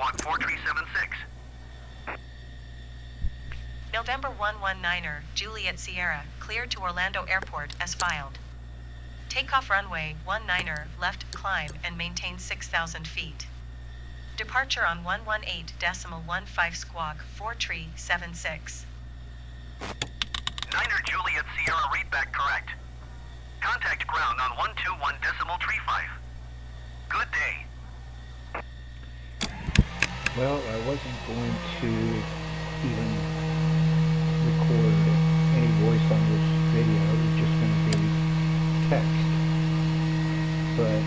squawk 4376. November 119er, Juliet Sierra, cleared to Orlando Airport as filed. Takeoff runway 19er, left, climb and maintain 6,000 feet. Departure on 118.15 squawk 4376. Niner Juliet Sierra, read back correct. Contact ground on 121.35. Good day. Well, I wasn't going to even record any voice on this video. It's just going to be text. But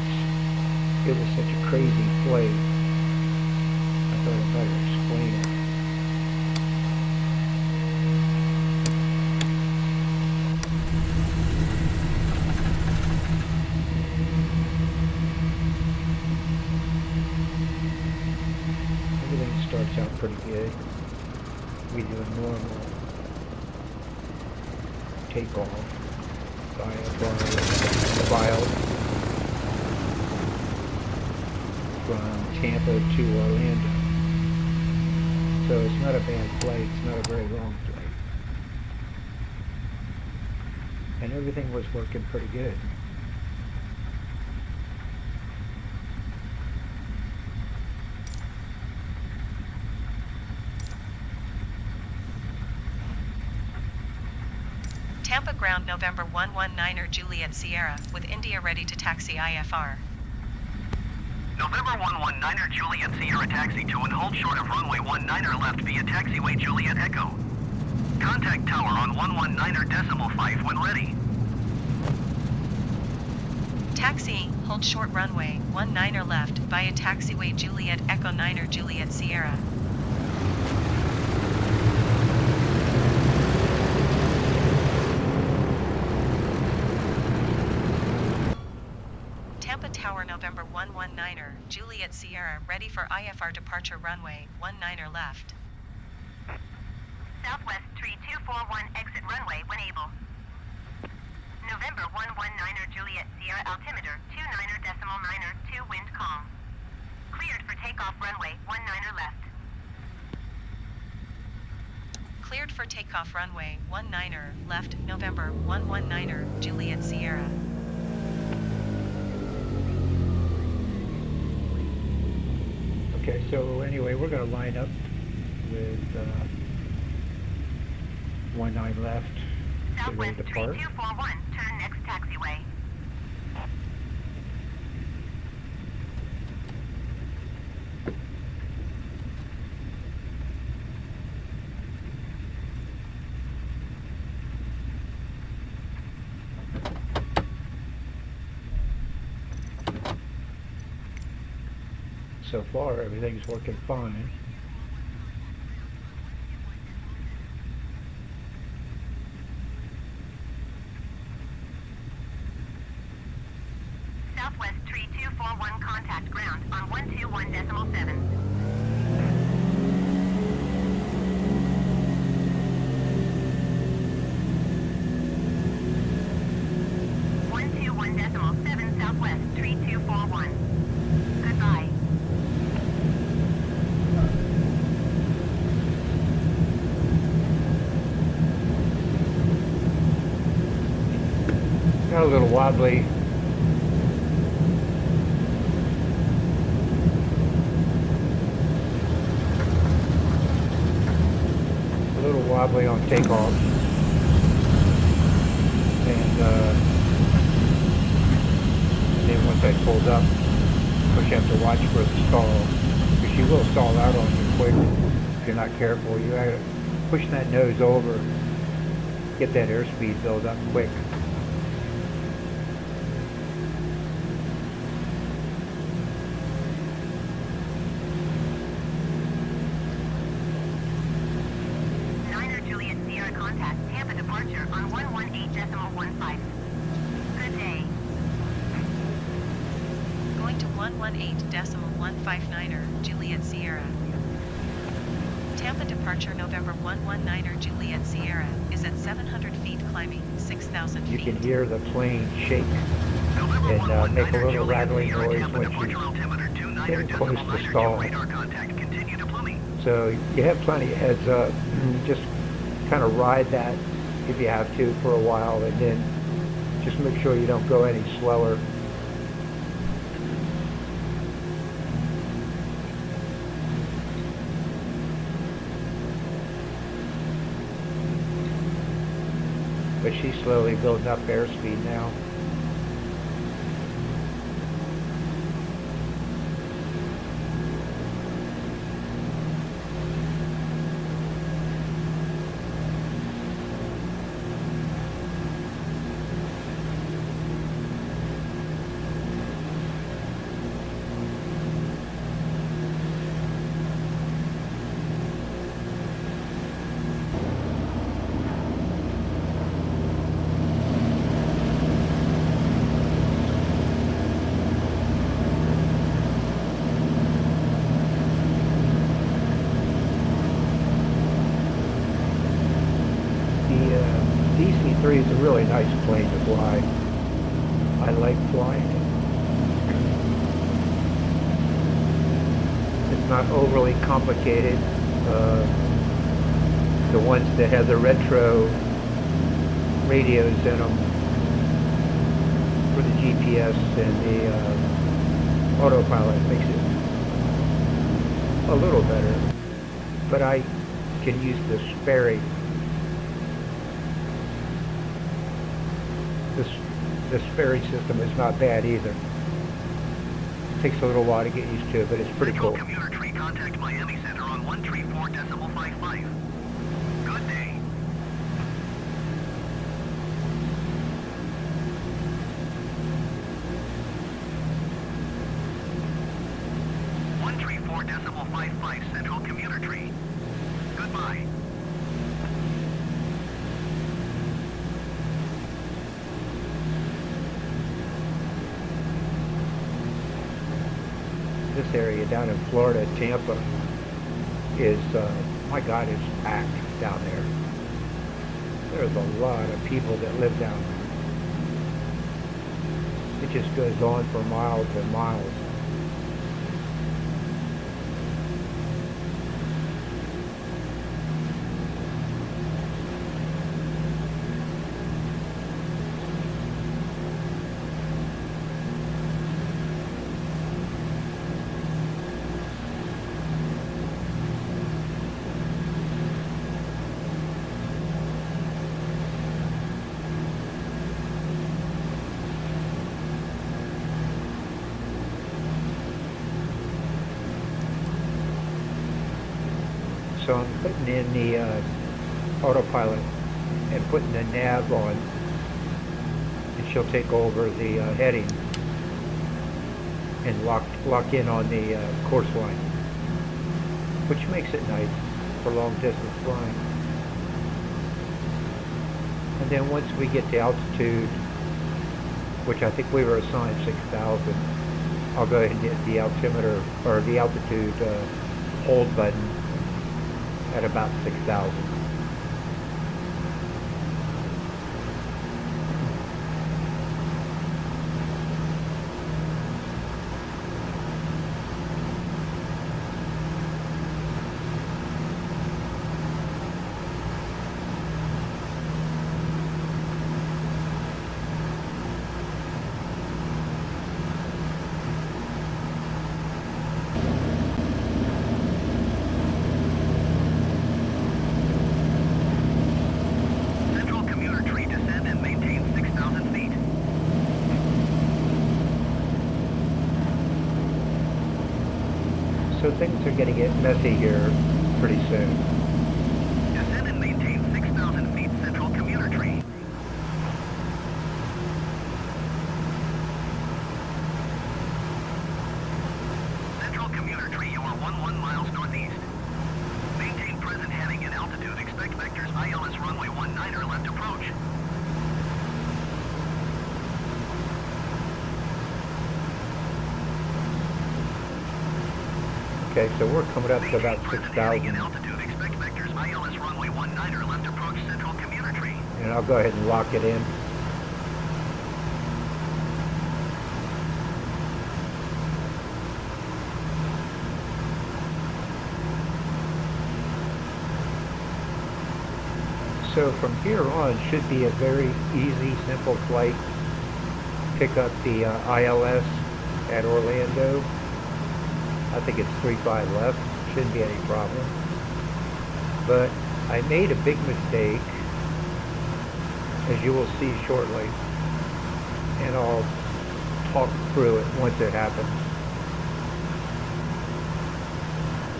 it was such a crazy flight, I thought I'd better explain it. Everything starts out pretty good. We do a normal takeoff by a file from Tampa to Orlando. So it's not a bad flight, it's not a very long flight. And everything was working pretty good. Tampa ground November 119er Juliet Sierra, with India ready to taxi IFR. November 119er Juliet Sierra, taxi to and hold short of runway 19er left via taxiway Juliet Echo. Contact tower on 119er.5 when ready. Taxiing, hold short runway 19er left via taxiway Juliet Echo 9er Juliet Sierra. Tampa Tower November 119er, Juliet Sierra, ready for IFR departure runway 19er left. Southwest 3241, exit runway when able. November 119er, Juliet Sierra, altimeter 29er.9er, 2 wind calm. Cleared for takeoff runway 19er left. Cleared for takeoff runway 19er left, November 119er, Juliet Sierra. Okay, so anyway, we're going to line up with 19 left, get ready Southwest to depart. 3241, turn next taxiway. So far, everything's working fine. Southwest 3241, contact ground on 121.7. 121.7 Southwest 3241. Goodbye. Got a little wobbly. A little wobbly on takeoff. And then once I pulled up, of course you have to watch for the stall, because she will stall out on you quick if you're not careful. You gotta push that nose over, get that airspeed build up quick. Contact Tampa departure on 118.15. Good day. Going to 118.159er, Juliet Sierra. Tampa departure November 119er, Juliet Sierra, is at 700 feet climbing 6,000 feet. You can hear the plane shake and make a little rattling noise when she's getting close to 19.9 stall. radar contact. Continue to pluming. So you have plenty of heads up. Just kind of ride that if you have to for a while, and then just make sure you don't go any slower. But she's slowly building up airspeed now. DC-3 is a really nice plane to fly. I like flying it. It's not overly complicated. The ones that have the retro radios in them for the GPS and the autopilot makes it a little better. But I can use the Sperry. The Sperry system is not bad either. It takes a little while to get used to it, but it's pretty Central cool. Commuter Tree, contact Miami Center on 134.55. Good day. .55 Central Commuter Tree. Goodbye. This area down in Florida, Tampa, is, my God, it's packed down there. There's a lot of people that live down there. It just goes on for miles and miles. So I'm putting in the autopilot and putting the nav on, and she'll take over the heading and lock in on the course line, which makes it nice for long distance flying. And then once we get to altitude, which I think we were assigned 6,000, I'll go ahead and hit the altimeter or the altitude hold button at about 6,000. So things are going to get messy here pretty soon. Descend and maintain 6,000 feet Central Commuter Tree. Central Commuter Tree, you are 11 miles northeast. Maintain present heading and altitude. Expect vectors ILS runway 19er left approach. Okay, so we're coming up to about Maintain 6,000. present heading and altitude. Expect vectors ILS runway 19er left approach Central Commuter Tree. And I'll go ahead and lock it in. So from here on should be a very easy, simple flight. Pick up the ILS at Orlando. I think it's 3-5 left. Shouldn't be any problem. But I made a big mistake, as you will see shortly, and I'll talk through it once it happens.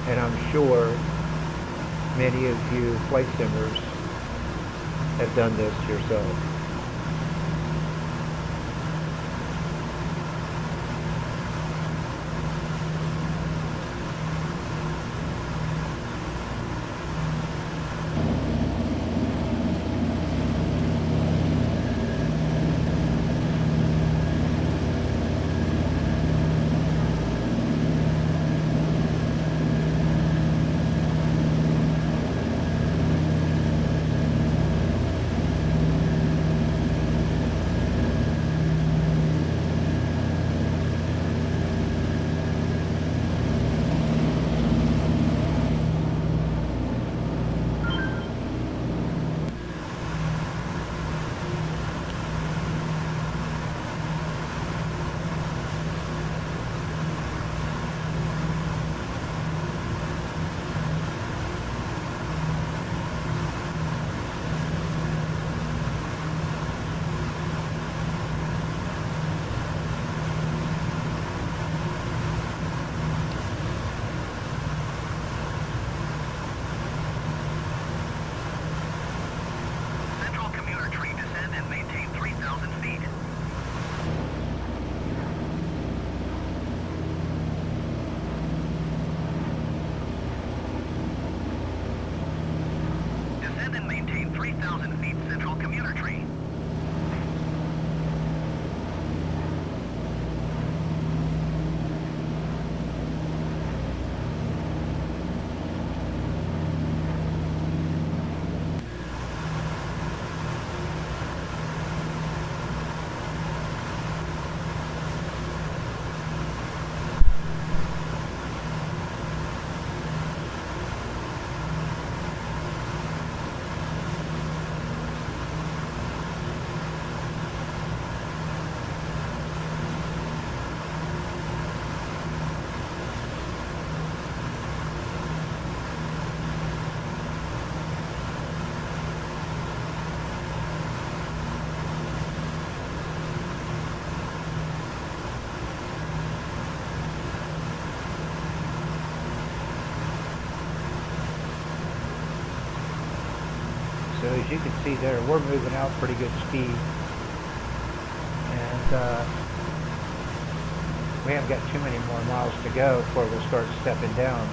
And I'm sure many of you flight simmers have done this yourself. So as you can see there, we're moving out pretty good speed. And we haven't got too many more miles to go before we'll start stepping down.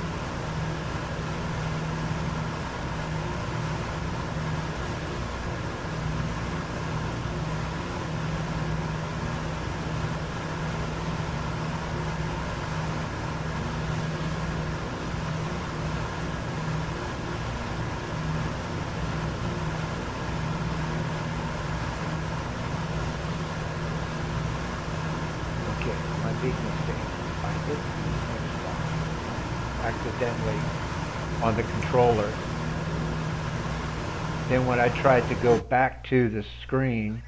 My big mistake. I hit accidentally on the controller. Then when I tried to go back to the screen,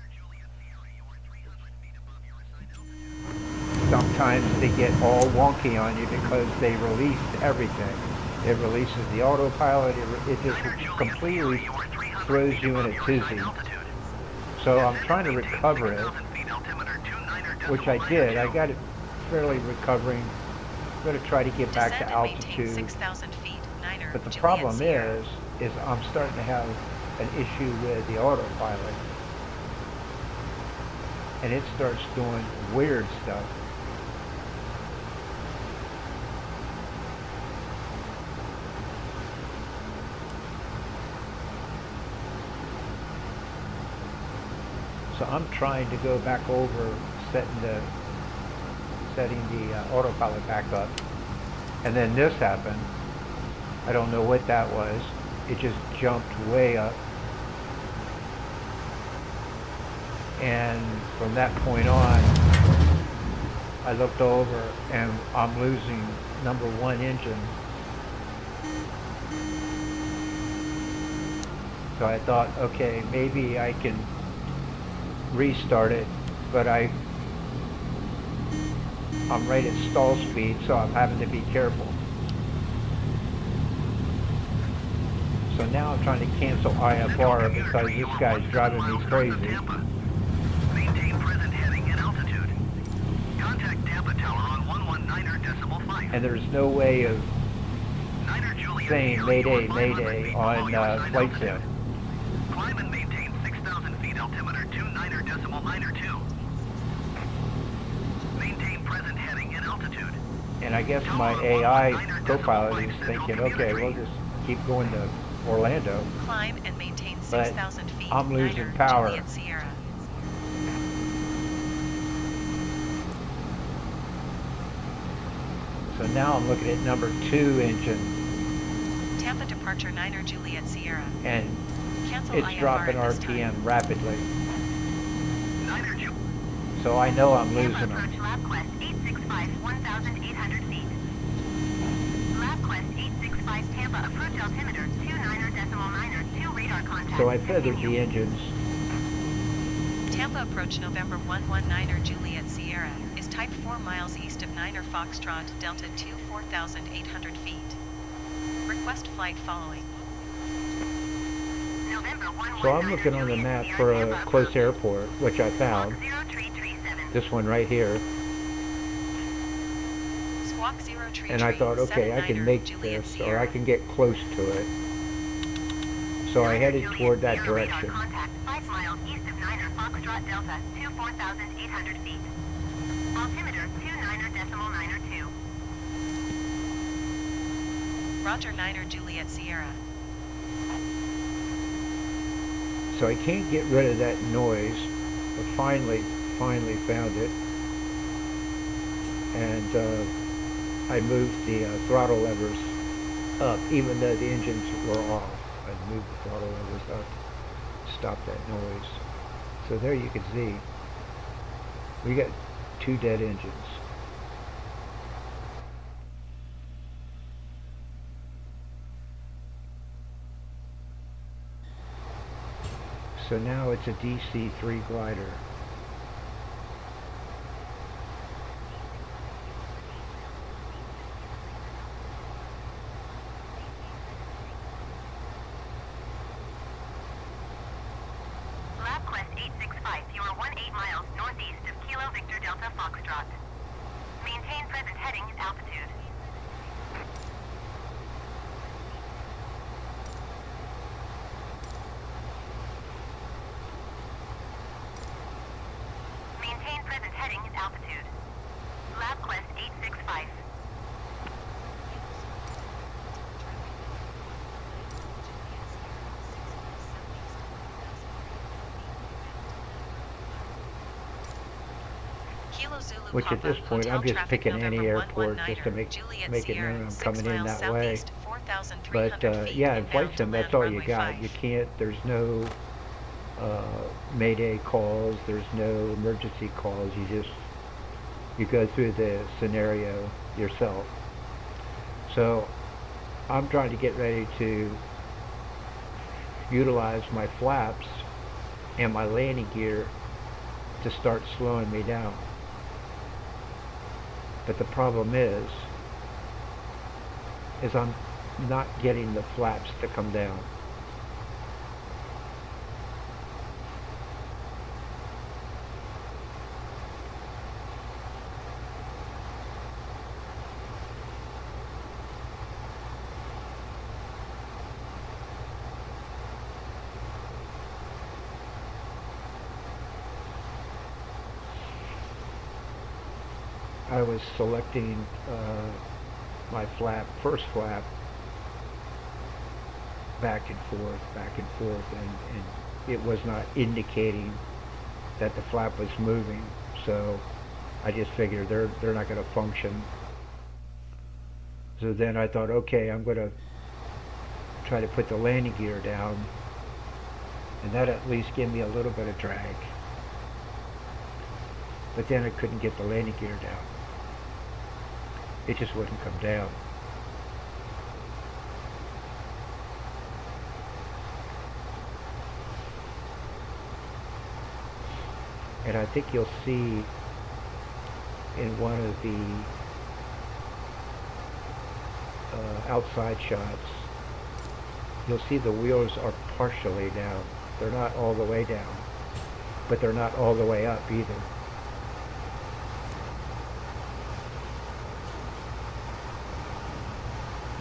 sometimes they get all wonky on you because they released everything. It releases the autopilot, it just completely throws you in a tizzy. So I'm trying to recover it, which I did. I got it fairly recovering. I'm going to try to get back to altitude. 6,000 feet, Niner, But the Juliet problem Sierra. is I'm starting to have an issue with the autopilot. And it starts doing weird stuff. So I'm trying to go back over, setting the autopilot back up, and then this happened. I don't know what that was. It just jumped way up, and from that point on, I looked over and I'm losing #1 engine. So I thought, okay, maybe I can restart it, but I'm right at stall speed, so I'm having to be careful. So now I'm trying to cancel IFR because this guy's driving me crazy. Maintain present heading and altitude. Contact Tampa Tower on 119.5. And there's no way of Niner Juliet saying Sierra, mayday, you are 500 mayday feet on below your assigned Flight altitude. Sim. Climb and maintain 6,000 feet altimeter 29.92. Maintain present heading and altitude. And I guess my AI co-pilot is thinking, okay, we'll just keep going to Orlando. Climb and maintain But 6,000 feet. I'm losing Niner, power. Juliet Sierra. So now I'm looking at number 2 engine, Tampa departure Niner Juliet Sierra. and Cancel it's IFR dropping at this RPM time. rapidly. Niner Juliet. So I know I'm Tampa losing approach them. LabQuest 865, 1,800 feet. LabQuest 865 Tampa approach altimeter 29.92 radar contact. So I feathered Continue. the engines. Tampa approach November 119er Juliet Sierra is type 4 miles east of Niner Foxtrot Delta 2 4,800 feet. Request flight following. November So I'm 119er looking on the Juliet map Sierra for a Tampa close approach. airport, which I found. Squawk 0337. This one right here. Squawk 033 And I thought, okay, I can make Juliet this, or Sierra. I can get close to it. So I Niner headed Juliet toward that Sierra radar direction. contact 5 miles east of Niner Foxtrot Delta 4,800 feet. Altimeter 29.92. Roger Niner Juliet Sierra. So I can't get rid of that noise, but finally found it. And I moved the throttle levers up, even though the engines were off. I moved the throttle levers up, stop that noise. So there you can see, we got 2 dead engines. So now it's a DC-3 glider. LabQuest 865, you are 18 miles northeast of Kilo Victor Delta Foxtrot. Maintain present heading and altitude. Maintain present heading and altitude. LabQuest 865. Kilo Zulu Which at Papa, this point, Hotel I'm just traffic picking any November airport just to 119er, make Juliet it Sierra, known I'm 6 coming in miles that way. southeast, 4,300 But feet, yeah, in Flight inbound to Sim, that's land all runway you got. 5. You can't, there's no mayday calls, there's no emergency calls. You go through the scenario yourself. So I'm trying to get ready to utilize my flaps and my landing gear to start slowing me down. But the problem is I'm not getting the flaps to come down. I was selecting my first flap, back and forth, and it was not indicating that the flap was moving. So I just figured they're not going to function. So then I thought, okay, I'm going to try to put the landing gear down, and that at least gave me a little bit of drag. But then I couldn't get the landing gear down. It just wouldn't come down. I think you'll see in one of the outside shots, you'll see the wheels are partially down. They're not all the way down, but they're not all the way up either.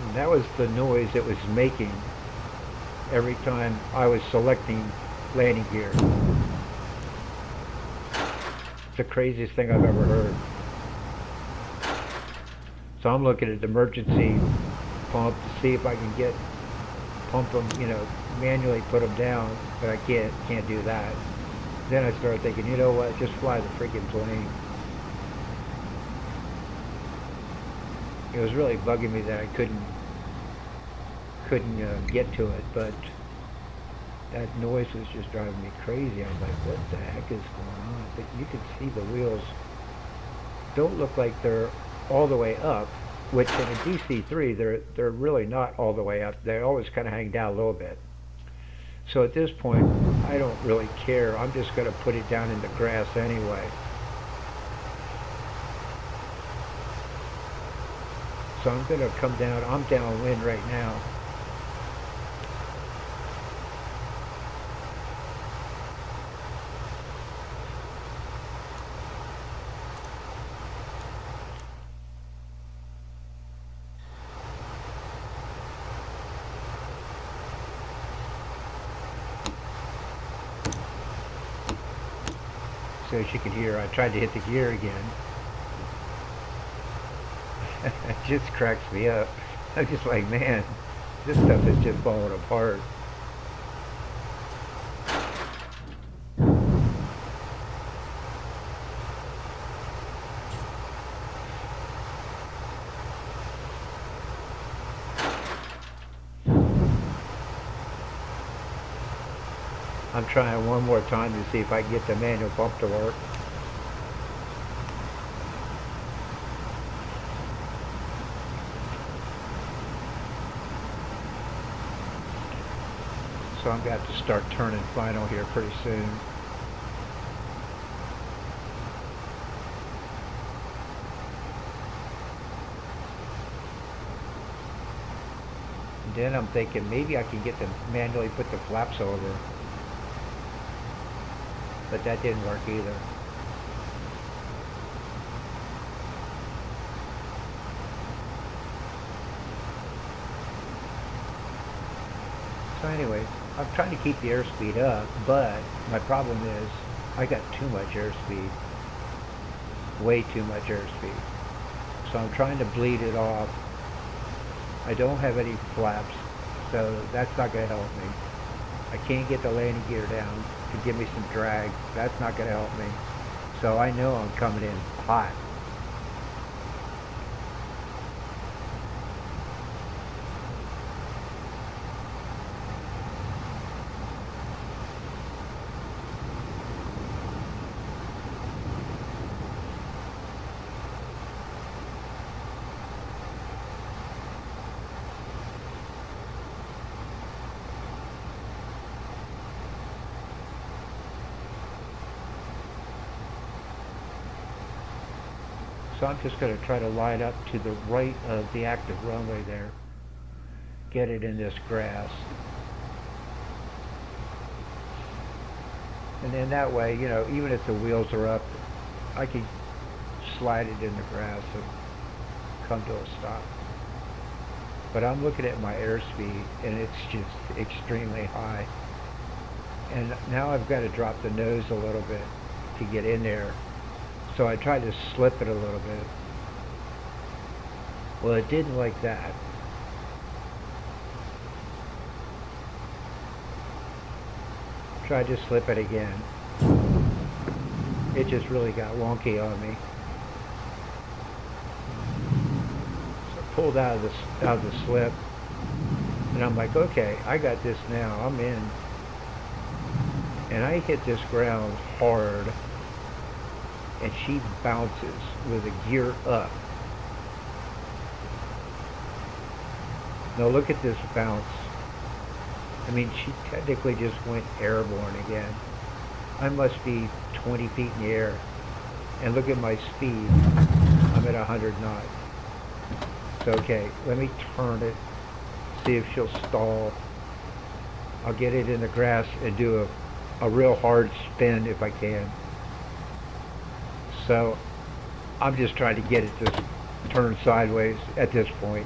And that was the noise it was making every time I was selecting landing gear. It's the craziest thing I've ever heard. So I'm looking at the emergency pump to see if I can pump them, manually put them down, but I can't do that. Then I started thinking, you know what, just fly the freaking plane. It was really bugging me that I couldn't get to it, but that noise was just driving me crazy. I was like, what the heck is going on? But you can see the wheels don't look like they're all the way up, which in a DC-3 they're really not all the way up. They always kind of hang down a little bit. So at this point, I don't really care. I'm just going to put it down in the grass anyway. So I'm going to come down. I'm downwind right now. So as you can hear, I tried to hit the gear again. It just cracks me up. I'm just like, man, this stuff is just falling apart. I'm trying one more time to see if I can get the manual pump to work. So I'm going to have to start turning final here pretty soon. And then I'm thinking maybe I can get them manually put the flaps over. But that didn't work either. So anyway, I'm trying to keep the airspeed up, but my problem is I got too much airspeed. Way too much airspeed. So I'm trying to bleed it off. I don't have any flaps, so that's not going to help me. I can't get the landing gear down to give me some drag. That's not going to help me. So I know I'm coming in hot. So I'm just going to try to line up to the right of the active runway there. Get it in this grass. And then that way, even if the wheels are up, I can slide it in the grass and come to a stop. But I'm looking at my airspeed and it's just extremely high. And now I've got to drop the nose a little bit to get in there. So I tried to slip it a little bit. Well, it didn't like that. Tried to slip it again. It just really got wonky on me. So I pulled out of the slip, and I'm like, okay, I got this now. I'm in. And I hit this ground hard. And she bounces with a gear up. Now look at this bounce. I mean, she technically just went airborne again. I must be 20 feet in the air. And look at my speed. I'm at 100 knots. So, okay, let me turn it, see if she'll stall. I'll get it in the grass and do a real hard spin if I can. So I'm just trying to get it to turn sideways at this point.